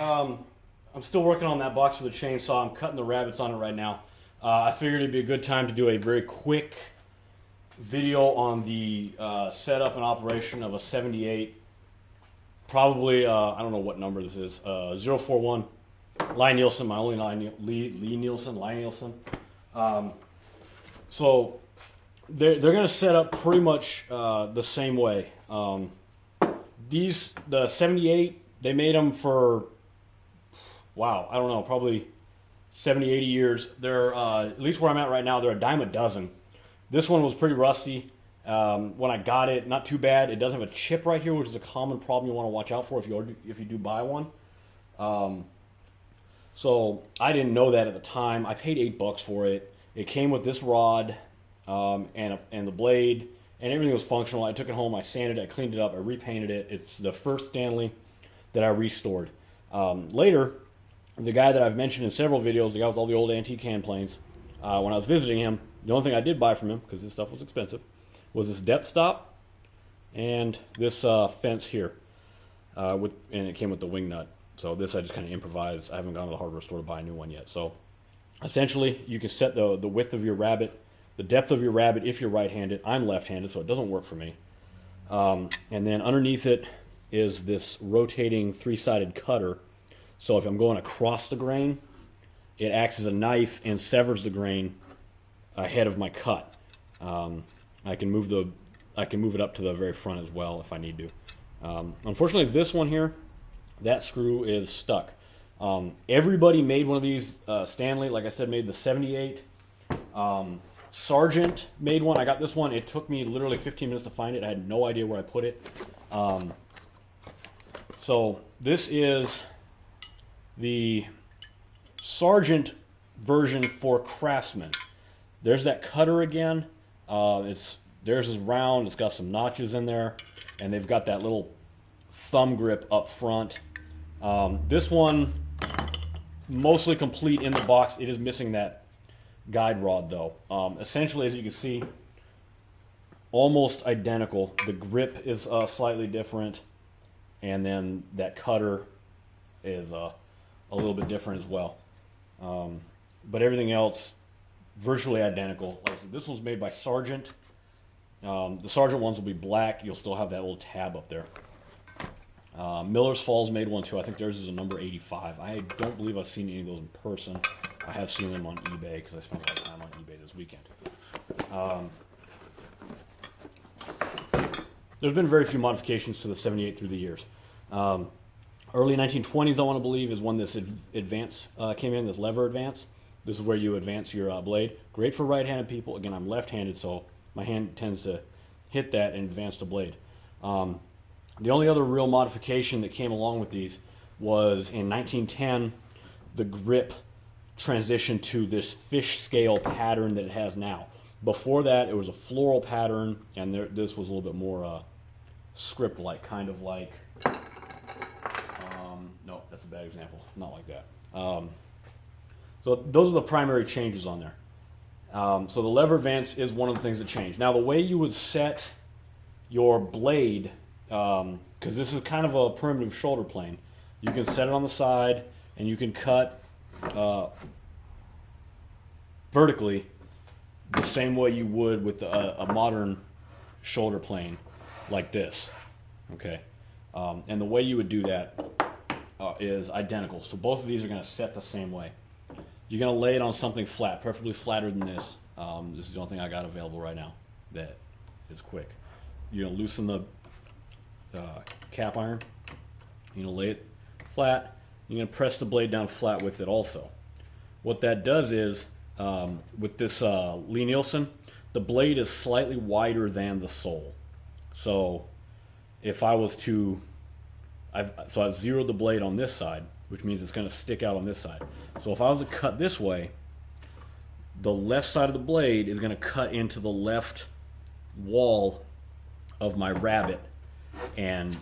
I'm still working on that box for the chainsaw. I'm cutting the rabbets on it right now. I figured it'd be a good time to do a very quick video on the setup and operation of a 78, probably, I don't know what number this is, 041 Lie-Nielsen, my only Lie-Nielsen. So they're going to set up pretty much the same way. The 78, they made them for, wow, I don't know, probably 70, 80 years. They're, at least where I'm at right now, they're a dime a dozen. This one was pretty rusty. When I got it, not too bad. It doesn't have a chip right here, which is a common problem you want to watch out for if you do buy one. So I didn't know that at the time. I paid $8 for it. It came with this rod and the blade, and everything was functional. I took it home, I sanded it, I cleaned it up, I repainted it. It's the first Stanley that I restored. Later, the guy that I've mentioned in several videos, the guy with all the old antique hand planes, when I was visiting him, the only thing I did buy from him, because this stuff was expensive, was this depth stop and this fence here, and it came with the wing nut. So this I just kind of improvised. I haven't gone to the hardware store to buy a new one yet. So essentially, you can set the width of your rabbet, the depth of your rabbet if you're right-handed. I'm left-handed, so it doesn't work for me. And then underneath it is this rotating three-sided cutter. So if I'm going across the grain, it acts as a knife and severs the grain ahead of my cut. I can move it up to the very front as well if I need to. Unfortunately, this one here, that screw is stuck. Everybody made one of these. Stanley, like I said, made the 78. Sargent made one. I got this one. It took me literally 15 minutes to find it. I had no idea where I put it. So this is the Sargent version for Craftsman. There's that cutter again. Theirs is round. It's got some notches in there, and they've got that little thumb grip up front. This one, mostly complete in the box. It is missing that guide rod though. Essentially, as you can see, almost identical. The grip is slightly different, and then that cutter is a little bit different as well. But everything else, virtually identical. Like I said, this one's made by Sargent. The Sargent ones will be black. You'll still have that little tab up there. Miller's Falls made one too. I think theirs is a number 85. I don't believe I've seen any of those in person. I have seen them on eBay because I spent a lot of time on eBay this weekend. There's been very few modifications to the 78 through the years. Early 1920s, I want to believe, is when this advance came in, this lever advance. This is where you advance your blade. Great for right-handed people. Again, I'm left-handed, so my hand tends to hit that and advance the blade. The only other real modification that came along with these was in 1910, the grip transitioned to this fish scale pattern that it has now. Before that, it was a floral pattern, and this was a little bit more script-like, kind of like, no, that's a bad example, not like that. So those are the primary changes on there. So the lever advance is one of the things that changed. Now the way you would set your blade, because this is kind of a primitive shoulder plane, you can set it on the side and you can cut vertically the same way you would with a modern shoulder plane like this. Okay, and the way you would do that is identical. So both of these are going to set the same way. You're going to lay it on something flat, preferably flatter than this. This is the only thing I got available right now that is quick. You're going to loosen the cap iron. You're going to lay it flat. You're going to press the blade down flat with it also. What that does is, with this Lie-Nielsen, the blade is slightly wider than the sole. So if I was to, I've zeroed the blade on this side, which means it's going to stick out on this side. So if I was to cut this way, the left side of the blade is going to cut into the left wall of my rabbet and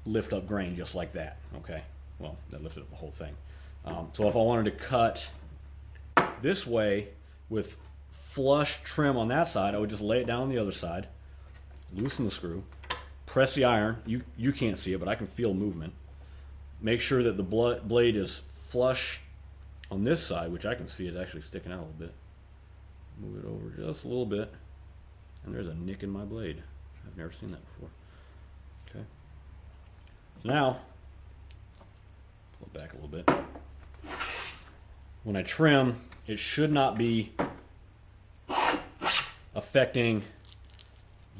lift up grain just like that. Okay, well, that lifted up the whole thing. So if I wanted to cut this way with flush trim on that side, I would just lay it down on the other side, loosen the screw, press the iron. You can't see it, but I can feel movement. make sure that the blade is flush on this side, which I can see is actually sticking out a little bit. Move it over just a little bit, and there's a nick in my blade. I've never seen that before. Okay. So now, pull it back a little bit. When I trim, it should not be affecting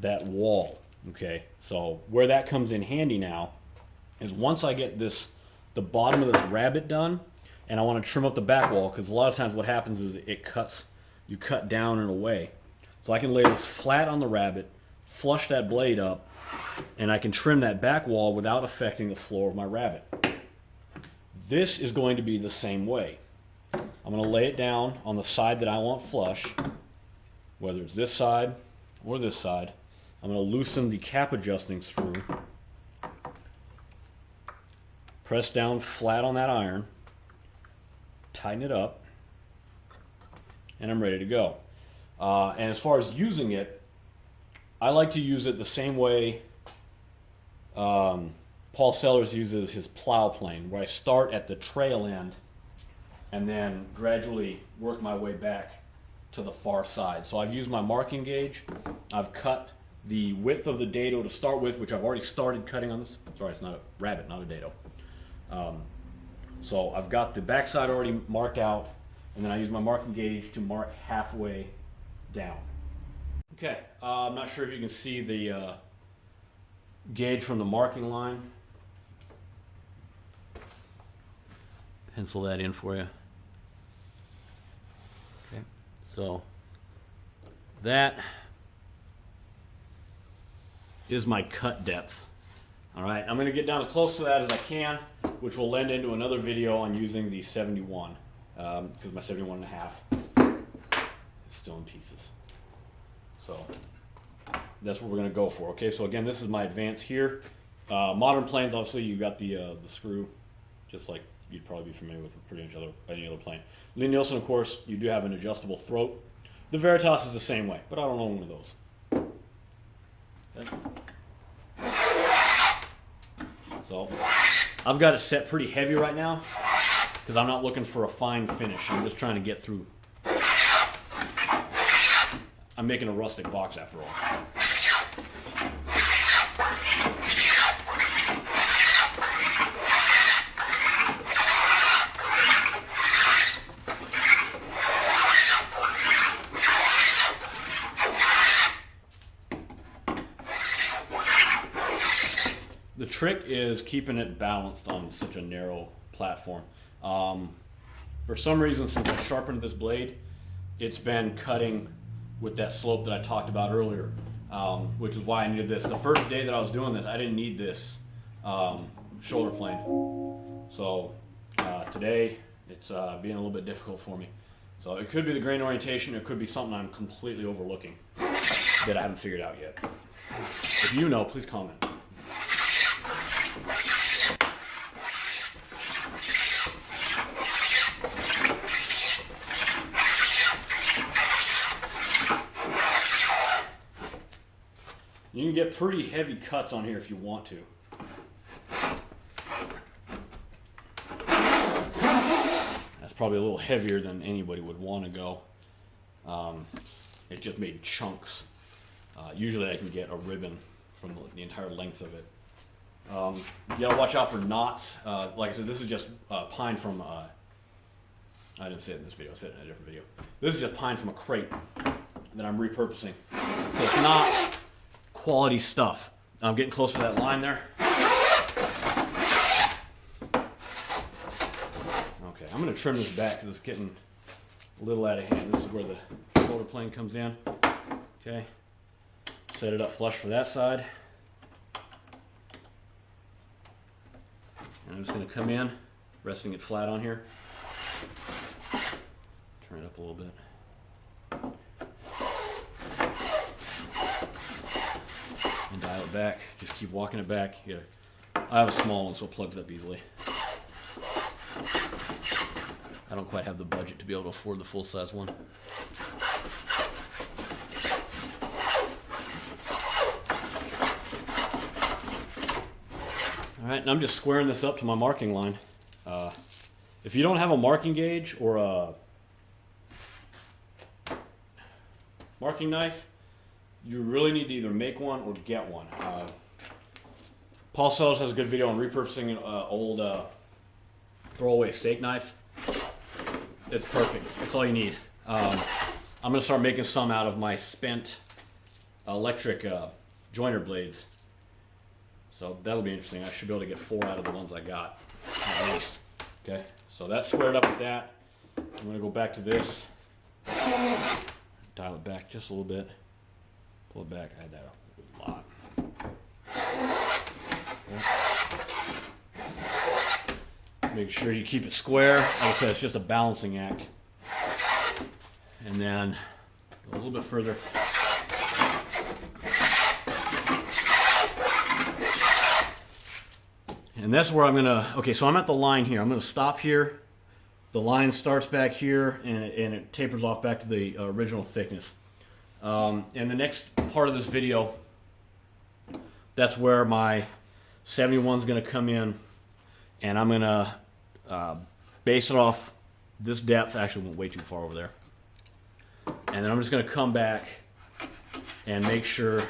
that wall. Okay, so where that comes in handy now is once I get the bottom of this rabbet done, and I want to trim up the back wall, because a lot of times what happens is you cut down and away. So I can lay this flat on the rabbet, flush that blade up, and I can trim that back wall without affecting the floor of my rabbet. This is going to be the same way. I'm going to lay it down on the side that I want flush, whether it's this side or this side. I'm going to loosen the cap adjusting screw, press down flat on that iron, tighten it up, and I'm ready to go. And as far as using it, I like to use it the same way Paul Sellers uses his plow plane, where I start at the trail end and then gradually work my way back to the far side. So I've used my marking gauge. I've cut the width of the dado to start with, which I've already started cutting on this. Sorry, it's not a rabbet, not a dado. So I've got the backside already marked out, and then I use my marking gauge to mark halfway down. Okay, I'm not sure if you can see the gauge from the marking line. Pencil that in for you. Okay, so that is my cut depth. All right, I'm going to get down as close to that as I can, which will lend into another video on using the 71, because my 71.5 is still in pieces. So that's what we're going to go for. Okay, so again, this is my advance here. Modern planes, obviously, you got the screw, just like you'd probably be familiar with pretty much any other plane. Lie-Nielsen, of course, you do have an adjustable throat. The Veritas is the same way, but I don't own one of those. Okay. So I've got it set pretty heavy right now because I'm not looking for a fine finish. I'm just trying to get through. I'm making a rustic box after all. The trick is keeping it balanced on such a narrow platform. For some reason, since I sharpened this blade, it's been cutting with that slope that I talked about earlier, which is why I needed this. The first day that I was doing this, I didn't need this shoulder plane. So today, it's being a little bit difficult for me. So it could be the grain orientation, it could be something I'm completely overlooking that I haven't figured out yet. If you know, please comment. You can get pretty heavy cuts on here if you want to. That's probably a little heavier than anybody would want to go. It just made chunks. Usually I can get a ribbon from the entire length of it. You gotta watch out for knots. Like I said, this is just pine from, I didn't say it in this video, I said it in a different video. This is just pine from a crate that I'm repurposing. So it's not quality stuff. I'm getting close to that line there. Okay, I'm going to trim this back because it's getting a little out of hand. This is where the shoulder plane comes in. Okay, set it up flush for that side. And I'm just going to come in, resting it flat on here. Turn it up a little bit. And dial it back. Just keep walking it back. I have a small one, so it plugs up easily. I don't quite have the budget to be able to afford the full-size one. Alright, and I'm just squaring this up to my marking line. If you don't have a marking gauge or a marking knife, you really need to either make one or get one. Paul Sellers has a good video on repurposing an old throwaway steak knife. It's perfect. That's all you need. I'm going to start making some out of my spent electric joiner blades. So that'll be interesting. I should be able to get 4 out of the ones I got, at least. Okay, so that's squared up with that. I'm going to go back to this. Dial it back just a little bit. Pull it back. I had that a lot. Okay. Make sure you keep it square. Like I said, it's just a balancing act. And then go a little bit further. And that's where I'm gonna, okay, so I'm at the line here. I'm gonna stop here. The line starts back here and it tapers off back to the original thickness. And the next part of this video, that's where my 71 is gonna come in, and I'm gonna base it off this depth. Actually, went way too far over there. And then I'm just gonna come back and make sure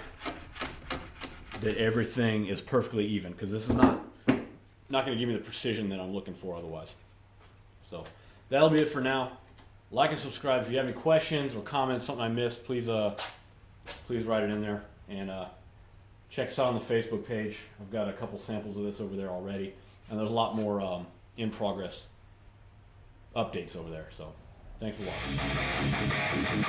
that everything is perfectly even, because this is not going to give me the precision that I'm looking for otherwise. So that'll be it for now. Like and subscribe. If you have any questions or comments, something I missed, please write it in there. And check us out on the Facebook page. I've got a couple samples of this over there already, and there's a lot more in progress updates over there. So thanks for watching.